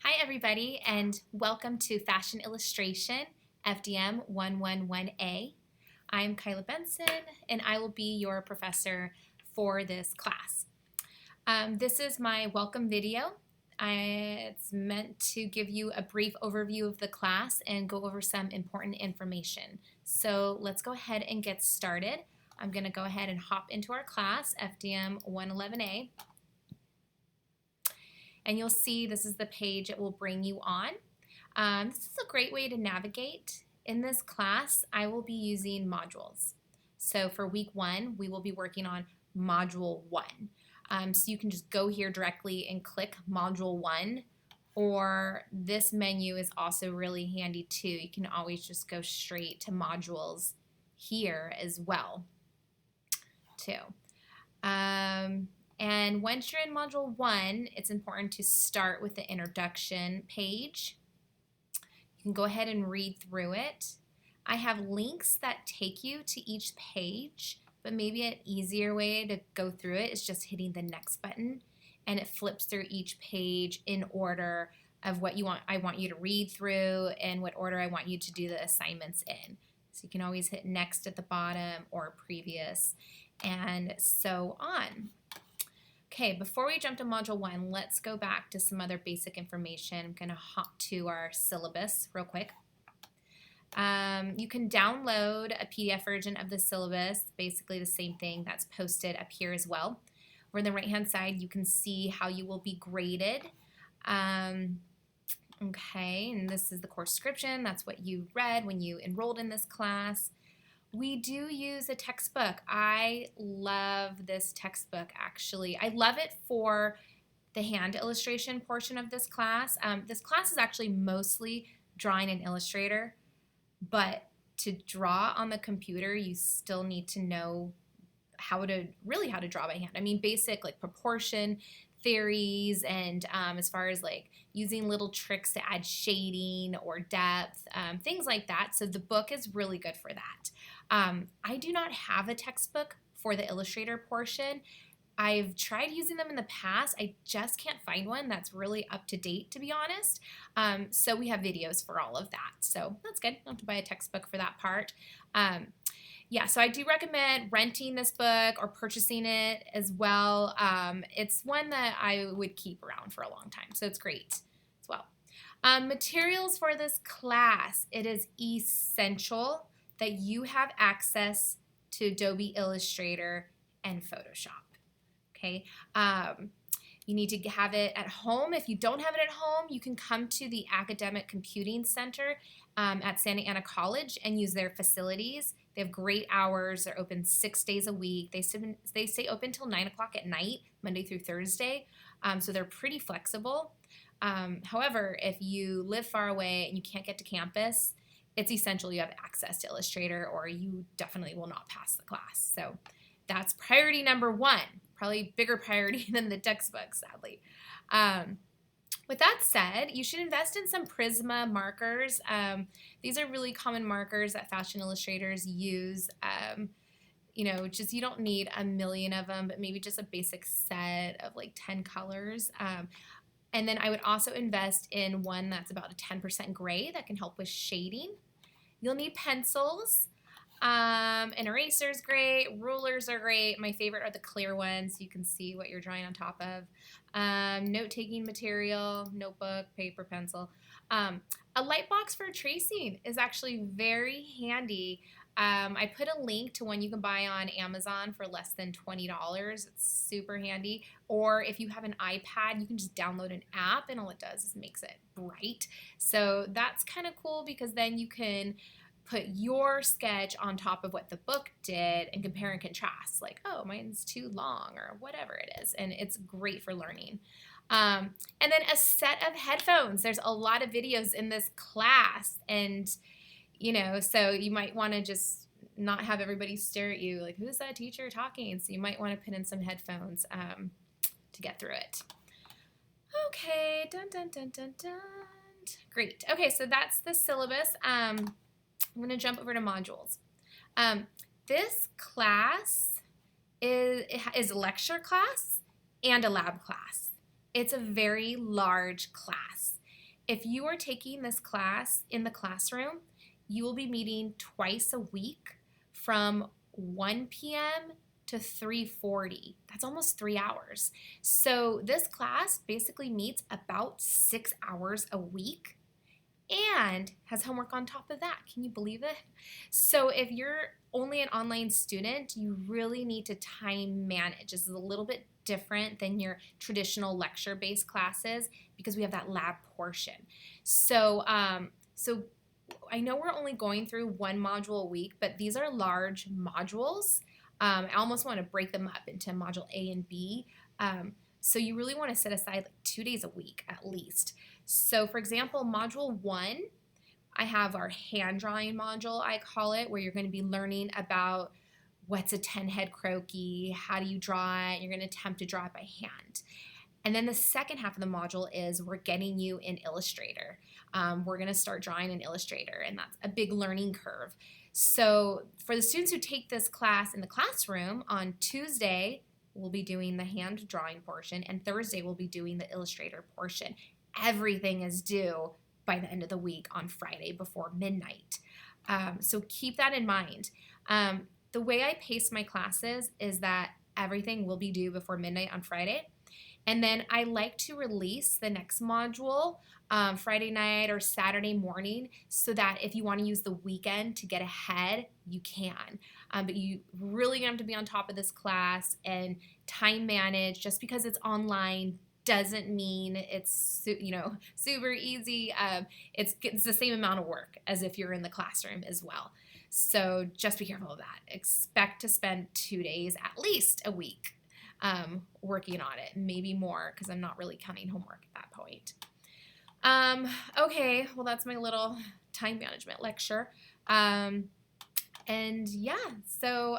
Hi everybody and welcome to Fashion Illustration FDM111A. I'm Kyla Benson and I will be your professor for this class. This is my welcome video. It's meant to give you a brief overview of the class and go over some important information. So let's go ahead and get started. I'm going to go ahead and hop into our class, FDM111A. And you'll see this is the page it will bring you on. This is a great way to navigate. In this class, I will be using modules. So for week 1, we will be working on module 1. So you can just go here directly and click module 1, or this menu is also really handy too. You can always just go straight to modules here as well too. And once you're in module 1, it's important to start with the introduction page. You can go ahead and read through it. I have links that take you to each page, but maybe an easier way to go through it is just hitting the next button, and it flips through each page in order of what I want you to read through and what order I want you to do the assignments in. So you can always hit next at the bottom or previous and so on. Okay, before we jump to module 1, let's go back to some other basic information. I'm going to hop to our syllabus real quick. You can download a PDF version of the syllabus, basically the same thing that's posted up here as well. Over on the right-hand side, you can see how you will be graded. Okay, and this is the course description. That's what you read when you enrolled in this class. We do use a textbook. I love this textbook, actually. I love it for the hand illustration portion of this class. This class is actually mostly drawing in Illustrator, but to draw on the computer, you still need to know how to draw by hand. I mean, basic like proportion theories and as far as like using little tricks to add shading or depth, things like that. So the book is really good for that. I do not have a textbook for the Illustrator portion. I've tried using them in the past. I just can't find one that's really up to date, to be honest. So we have videos for all of that. So that's good. Don't have to buy a textbook for that part. Yeah, so I do recommend renting this book or purchasing it as well. It's one that I would keep around for a long time, so it's great as well. Materials for this class. It is essential that you have access to Adobe Illustrator and Photoshop. Okay. You need to have it at home. If you don't have it at home, you can come to the Academic Computing Center at Santa Ana College and use their facilities. They have great hours. They're open 6 days a week. They stay open till 9 o'clock at night, Monday through Thursday. So they're pretty flexible. However, if you live far away and you can't get to campus, it's essential you have access to Illustrator or you definitely will not pass the class. So that's priority number 1, probably bigger priority than the textbook, sadly. With that said, you should invest in some Prisma markers. These are really common markers that fashion illustrators use. You know, just you don't need a million of them, but maybe just a basic set of like 10 colors. And then I would also invest in one that's about a 10% gray that can help with shading. You'll need pencils. An eraser is great. Rulers are great. My favorite are the clear ones. You can see what you're drawing on top of. Note-taking material, notebook, paper, pencil. A light box for tracing is actually very handy. I put a link to one you can buy on Amazon for less than $20. It's super handy. Or if you have an iPad, you can just download an app and all it does is makes it bright. So that's kind of cool because then you can put your sketch on top of what the book did and compare and contrast. Like, oh, mine's too long or whatever it is. And it's great for learning. And then a set of headphones. There's a lot of videos in this class and you know, so you might want to just not have everybody stare at you like, who's that teacher talking? So you might want to put in some headphones to get through it. Okay, dun, dun, dun, dun, dun. Great. Okay, so that's the syllabus. I'm going to jump over to modules. This class is a lecture class and a lab class. It's a very large class. If you are taking this class in the classroom, you will be meeting twice a week from 1 p.m. to 3:40. That's almost 3 hours. So this class basically meets about 6 hours a week and has homework on top of that. Can you believe it? So if you're only an online student, you really need to time manage. This is a little bit different than your traditional lecture-based classes because we have that lab portion. So I know we're only going through one module a week, but these are large modules. I almost want to break them up into module A and B. So you really want to set aside like 2 days a week at least. So for example, module 1, I have our hand drawing module, I call it, where you're going to be learning about what's a 10-head croaky, how do you draw it, you're going to attempt to draw it by hand. And then the second half of the module is we're getting you in Illustrator. We're going to start drawing in Illustrator, and that's a big learning curve. So for the students who take this class in the classroom, on Tuesday, we'll be doing the hand drawing portion, and Thursday we'll be doing the Illustrator portion. Everything is due by the end of the week on Friday before midnight. So keep that in mind. The way I pace my classes is that everything will be due before midnight on Friday. And then I like to release the next module Friday night or Saturday morning so that if you want to use the weekend to get ahead, you can. But you really have to be on top of this class and time manage. Just because it's online doesn't mean it's super easy. It's the same amount of work as if you're in the classroom as well. So just be careful of that. Expect to spend 2 days at least a week working on it, maybe more because I'm not really counting homework at that point. Okay, well that's my little time management lecture. And yeah, so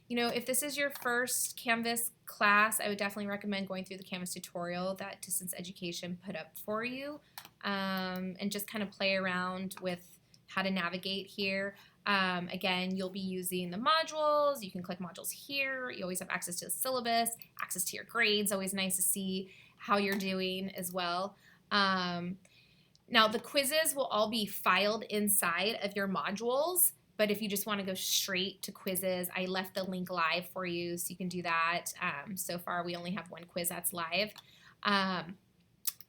if this is your first Canvas class, I would definitely recommend going through the Canvas tutorial that Distance Education put up for you, and just kind of play around with how to navigate here. Again, you'll be using the modules. You can click modules here. You always have access to the syllabus, access to your grades. Always nice to see how you're doing as well. Now, the quizzes will all be filed inside of your modules, but if you just want to go straight to quizzes, I left the link live for you, so you can do that. So far, we only have one quiz that's live.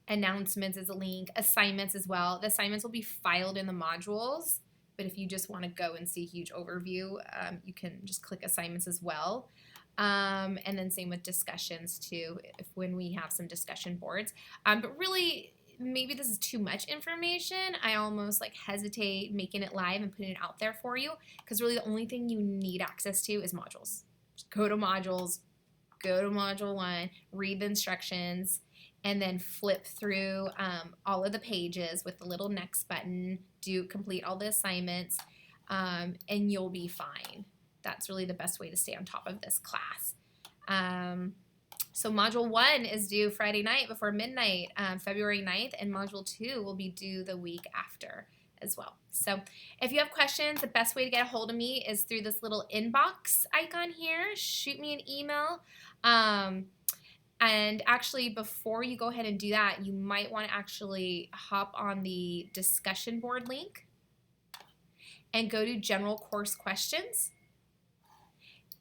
Announcements is a link. Assignments as well. The assignments will be filed in the modules, but if you just want to go and see a huge overview, you can just click assignments as well. And then same with discussions too, when we have some discussion boards. But really, maybe this is too much information. I almost hesitate making it live and putting it out there for you, because really the only thing you need access to is modules. Just go to modules, go to module 1, read the instructions, and then flip through all of the pages with the little next button, complete all the assignments, and you'll be fine. That's really the best way to stay on top of this class. So module 1 is due Friday night before midnight, February 9th, and module 2 will be due the week after as well. So if you have questions, the best way to get a hold of me is through this little inbox icon here. Shoot me an email. And actually, before you go ahead and do that, you might want to actually hop on the discussion board link and go to General Course Questions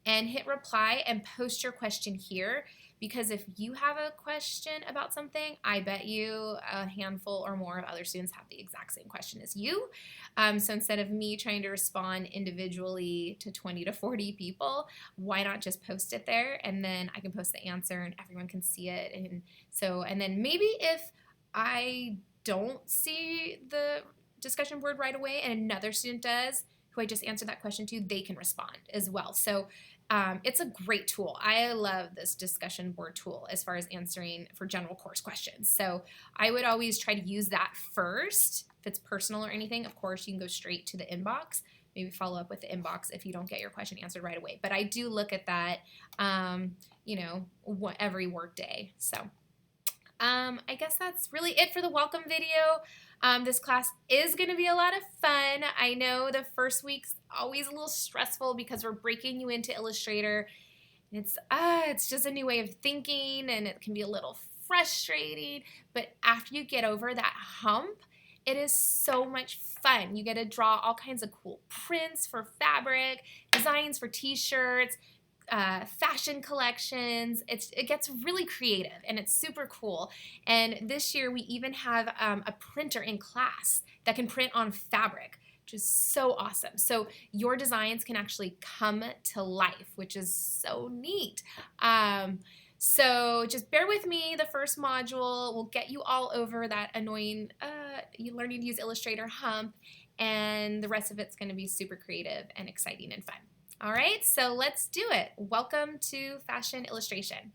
and hit reply and post your question here, because if you have a question about something, I bet you a handful or more of other students have the exact same question as you. So instead of me trying to respond individually to 20 to 40 people, why not just post it there, and then I can post the answer and everyone can see it. And then maybe if I don't see the discussion board right away and another student does, who I just answered that question to, they can respond as well. So it's a great tool. I love this discussion board tool as far as answering for general course questions. So I would always try to use that first. If it's personal or anything, of course, you can go straight to the inbox. Maybe follow up with the inbox if you don't get your question answered right away. But I do look at that, every work day. So I guess that's really it for the welcome video. This class is going to be a lot of fun. I know the first week's always a little stressful because we're breaking you into Illustrator. It's just a new way of thinking, and it can be a little frustrating, but after you get over that hump, it is so much fun. You get to draw all kinds of cool prints for fabric, designs for t-shirts, fashion collections. It gets really creative and it's super cool. And this year we even have a printer in class that can print on fabric, which is so awesome. So your designs can actually come to life, which is so neat. So just bear with me. The first module will get you all over that annoying you learning to use Illustrator hump, and the rest of it's going to be super creative and exciting and fun. All right, so let's do it. Welcome to Fashion Illustration.